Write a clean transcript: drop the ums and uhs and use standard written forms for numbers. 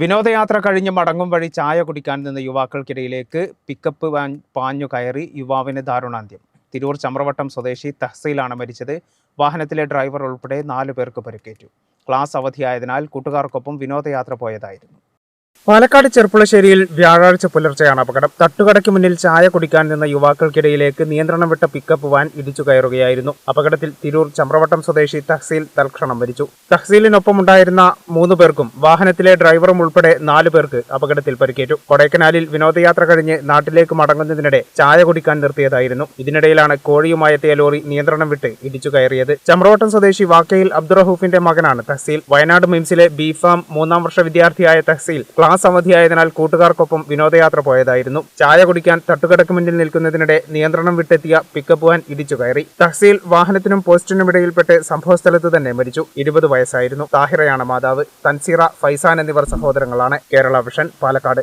വിനോദയാത്ര കഴിഞ്ഞ് മടങ്ങും വഴി ചായ കുടിക്കാൻ നിന്ന യുവാക്കൾക്കിടയിലേക്ക് പിക്കപ്പ് വാൻ പാഞ്ഞു കയറി യുവാവിന് ദാരുണാന്ത്യം. തിരൂർ ചമ്രവട്ടം സ്വദേശി തഹസീലാണ് മരിച്ചത്. വാഹനത്തിലെ ഡ്രൈവർ ഉൾപ്പെടെ 4 പേർക്ക് പരിക്കേറ്റു. ക്ലാസ് അവധിയായതിനാൽ കൂട്ടുകാർക്കൊപ്പം വിനോദയാത്ര പോയതായിരുന്നു. പാലക്കാട് ചെർപ്പുളശ്ശേരിയിൽ വ്യാഴാഴ്ച പുലർച്ചെയാണ് അപകടം. തട്ടുകടയ്ക്ക് മുന്നിൽ ചായ കുടിക്കാൻ നിന്ന യുവാക്കൾക്കിടയിലേക്ക് നിയന്ത്രണം വിട്ട പിക്കപ്പ് വാൻ ഇടിച്ചു കയറുകയായിരുന്നു. അപകടത്തിൽ തിരൂർ ചമ്രവട്ടം സ്വദേശി തഹസീൽ തൽക്ഷണം മരിച്ചു. തഹസീലിനൊപ്പമുണ്ടായിരുന്ന 3 പേർക്കും വാഹനത്തിലെ ഡ്രൈവറും ഉൾപ്പെടെ 4 പേർക്ക് അപകടത്തിൽ പരിക്കേറ്റു. കൊടൈക്കനാലിൽ വിനോദയാത്ര കഴിഞ്ഞ് നാട്ടിലേക്ക് മടങ്ങുന്നതിനിടെ ചായ കുടിക്കാൻ നിർത്തിയതായിരുന്നു. ഇതിനിടയിലാണ് കോഴിയുമായെത്തിയ ലോറി നിയന്ത്രണം വിട്ട് ഇടിച്ചു കയറിയത്. ചമ്രവട്ടം സ്വദേശി വാക്കയിൽ അബ്ദുറഹൂഫിന്റെ മകനാണ് തഹസീൽ. വയനാട് മിംസിലെ ബിഫാം 3ാം വർഷ വിദ്യാർത്ഥിയായ തഹസീൽ ക്ലാസ് അവധിയായതിനാൽ കൂട്ടുകാർക്കൊപ്പം വിനോദയാത്ര പോയതായിരുന്നു. ചായ കുടിക്കാൻ തട്ടുകടക്ക് മുന്നിൽ നിൽക്കുന്നതിനിടെ നിയന്ത്രണം വിട്ടെത്തിയ പിക്കപ്പ് വാൻ ഇടിച്ചു കയറി. തഹസീൽ വാഹനത്തിനും പോസ്റ്റിനുമിടയിൽപ്പെട്ട് സംഭവസ്ഥലത്ത് തന്നെ മരിച്ചു. 20 വയസ്സായിരുന്നു. താഹിറയാണ് മാതാവ്. തൻസീറ, ഫൈസാൻ എന്നിവർ സഹോദരങ്ങളാണ്. കേരള വിഷൻ, പാലക്കാട്.